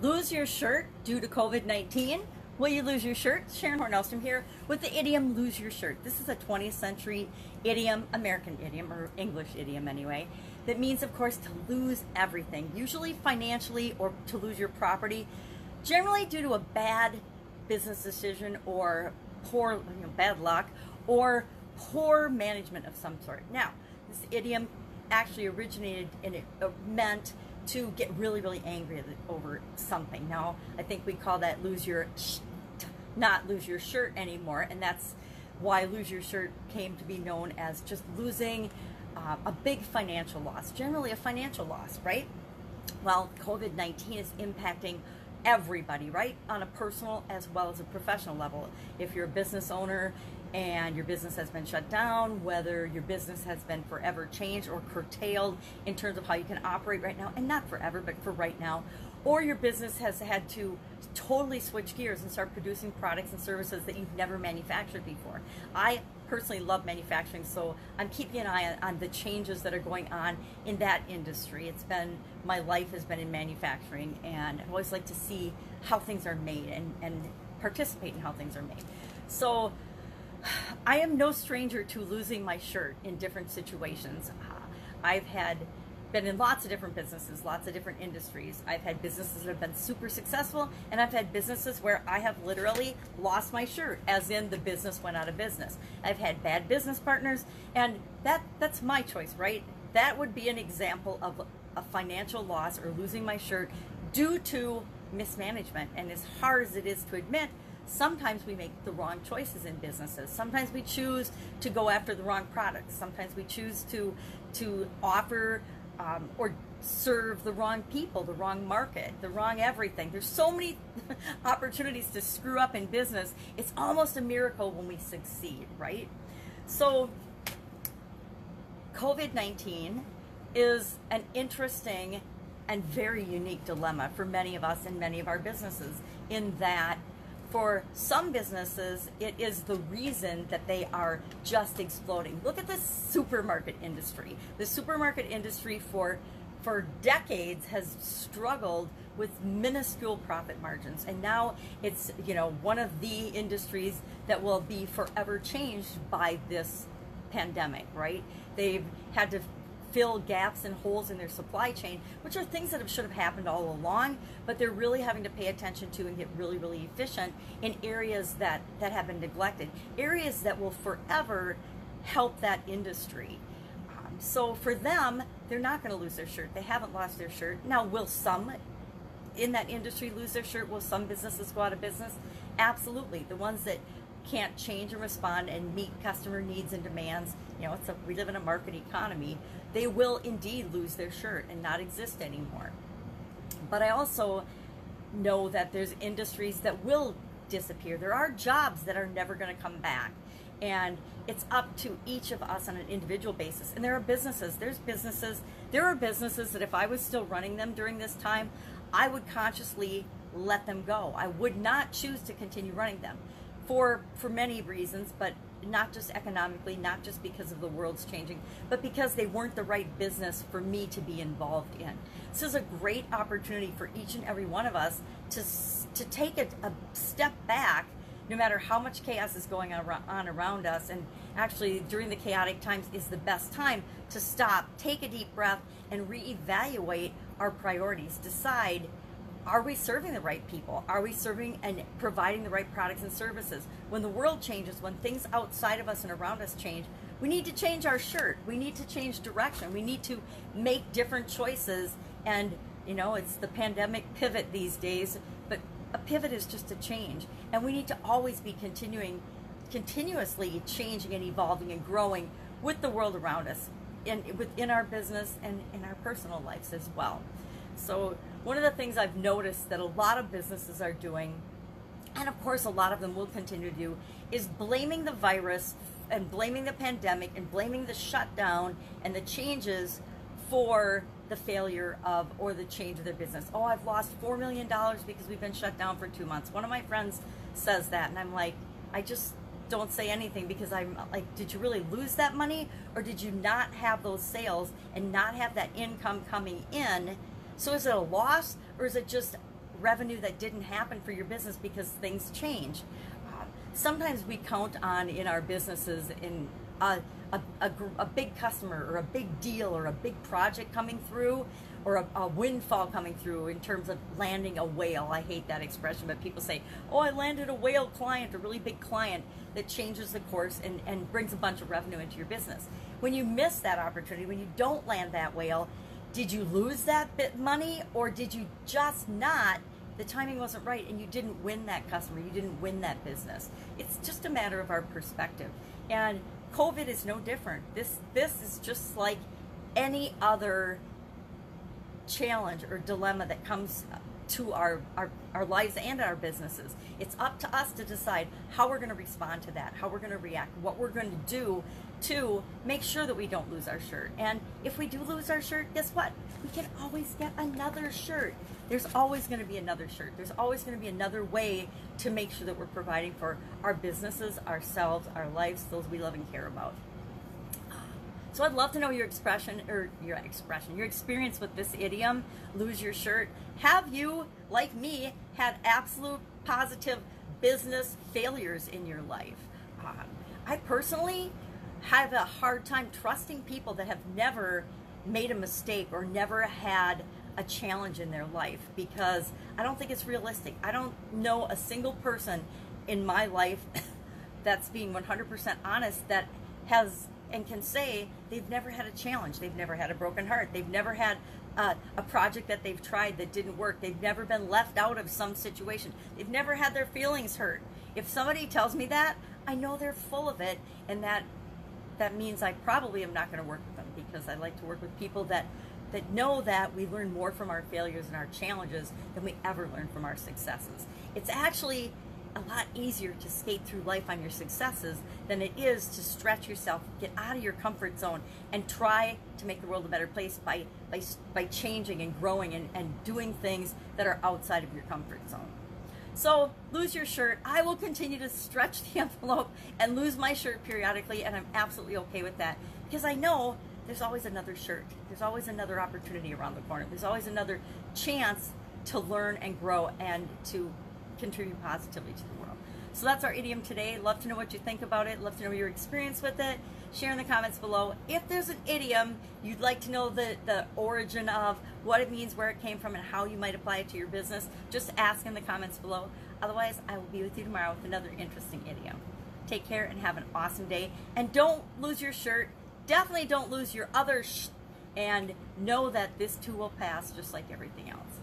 Lose your shirt due to COVID-19? Will you lose your shirt? Sharon Horne-Ellstrom here with the idiom lose your shirt. This is a 20th century idiom, American idiom, or English idiom anyway, that means, of course, to lose everything, usually financially or to lose your property, generally due to a bad business decision or poor, bad luck or poor management of some sort. Now, this idiom actually originated and it meant to get really, really angry over something. Now, I think we call that not lose your shirt anymore, and that's why lose your shirt came to be known as just losing a big financial loss, generally a financial loss, right? Well, COVID-19 is impacting everybody, right? On a personal as well as a professional level. If you're a business owner and your business has been shut down, whether your business has been forever changed or curtailed in terms of how you can operate right now, and not forever, but for right now, or your business has had to totally switch gears and start producing products and services that you've never manufactured before. I personally love manufacturing, so I'm keeping an eye on the changes that are going on in that industry. My life has been in manufacturing, and I always like to see how things are made and participate in how things are made. So I am no stranger to losing my shirt in different situations. I've been in lots of different businesses, lots of different industries. I've had businesses that have been super successful, and I've had businesses where I have literally lost my shirt, as in the business went out of business. I've had bad business partners, and that's my choice, right? That would be an example of a financial loss or losing my shirt due to mismanagement. And as hard as it is to admit, sometimes we make the wrong choices in businesses. Sometimes we choose to go after the wrong products. Sometimes we choose to offer or serve the wrong people, the wrong market, the wrong everything. There's so many opportunities to screw up in business. It's almost a miracle when we succeed, right? So COVID-19 is an interesting and very unique dilemma for many of us and many of our businesses, in that for some businesses, it is the reason that they are just exploding. Look at the supermarket industry. The supermarket industry for decades has struggled with minuscule profit margins, and now it's one of the industries that will be forever changed by this pandemic, right? They've had to fill gaps and holes in their supply chain, which are things that should have happened all along, but they're really having to pay attention to and get really, really efficient in areas that have been neglected, areas that will forever help that industry. So for them, they're not going to lose their shirt. They haven't lost their shirt. Now, will some in that industry lose their shirt? Will some businesses go out of business? Absolutely. The ones that can't change and respond and meet customer needs and demands, we live in a market economy, they will indeed lose their shirt and not exist anymore. But I also know that there's industries that will disappear. There are jobs that are never going to come back. And it's up to each of us on an individual basis. And there are businesses that if I was still running them during this time, I would consciously let them go. I would not choose to continue running them for many reasons, but not just economically, not just because of the world's changing, but because they weren't the right business for me to be involved in. This is a great opportunity for each and every one of us to take a step back, no matter how much chaos is going on around us. And actually, during the chaotic times is the best time to stop, take a deep breath, and reevaluate our priorities. Decide, are we serving the right people? Are we serving and providing the right products and services? When the world changes, when things outside of us and around us change, we need to change our shirt. We need to change direction. We need to make different choices. And, it's the pandemic pivot these days, but a pivot is just a change. And we need to always be continuously changing and evolving and growing with the world around us, within our business and in our personal lives as well. So one of the things I've noticed that a lot of businesses are doing, and of course a lot of them will continue to do, is blaming the virus and blaming the pandemic and blaming the shutdown and the changes for the failure of or the change of their business. Oh, I've lost $4 million because we've been shut down for 2 months. One of my friends says that, and I'm like, I just don't say anything, because I'm like, did you really lose that money, or did you not have those sales and not have that income coming in? So is it a loss, or is it just revenue that didn't happen for your business because things change. Sometimes we count on in our businesses in a big customer or a big deal or a big project coming through, or a windfall coming through in terms of landing a whale. I hate that expression, but people say, oh, I landed a whale client, a really big client that changes the course and brings a bunch of revenue into your business. When you miss that opportunity, when you don't land that whale, did you lose that bit money, or did you just not, the timing wasn't right and you didn't win that customer, you didn't win that business? It's just a matter of our perspective. And COVID is no different. This is just like any other challenge or dilemma that comes to our lives and our businesses. It's up to us to decide how we're going to respond to that, how we're going to react, what we're going to do to make sure that we don't lose our shirt. And if we do lose our shirt, guess what? We can always get another shirt. There's always going to be another shirt. There's always going to be another way to make sure that we're providing for our businesses, ourselves, our lives, those we love and care about. So I'd love to know your your experience with this idiom, lose your shirt. Have you, like me, had absolute positive business failures in your life? I personally have a hard time trusting people that have never made a mistake or never had a challenge in their life, because I don't think it's realistic. I don't know a single person in my life that's being 100% honest that has and can say they've never had a challenge, they've never had a broken heart, they've never had a project that they've tried that didn't work, they've never been left out of some situation, they've never had their feelings hurt. If somebody tells me that, I know they're full of it, and that means I probably am not going to work with them, because I like to work with people that know that we learn more from our failures and our challenges than we ever learn from our successes. It's actually a lot easier to skate through life on your successes than it is to stretch yourself, get out of your comfort zone, and try to make the world a better place by changing and growing and doing things that are outside of your comfort zone. So lose your shirt. I will continue to stretch the envelope and lose my shirt periodically, and I'm absolutely okay with that, because I know there's always another shirt. There's always another opportunity around the corner. There's always another chance to learn and grow and to contribute positively to the world. So that's our idiom today. Love to know what you think about it. Love to know your experience with it. Share in the comments below. If there's an idiom you'd like to know the origin of, what it means, where it came from, and how you might apply it to your business, just ask in the comments below. Otherwise, I will be with you tomorrow with another interesting idiom. Take care and have an awesome day. And don't lose your shirt. Definitely don't lose your other and know that this too will pass, just like everything else.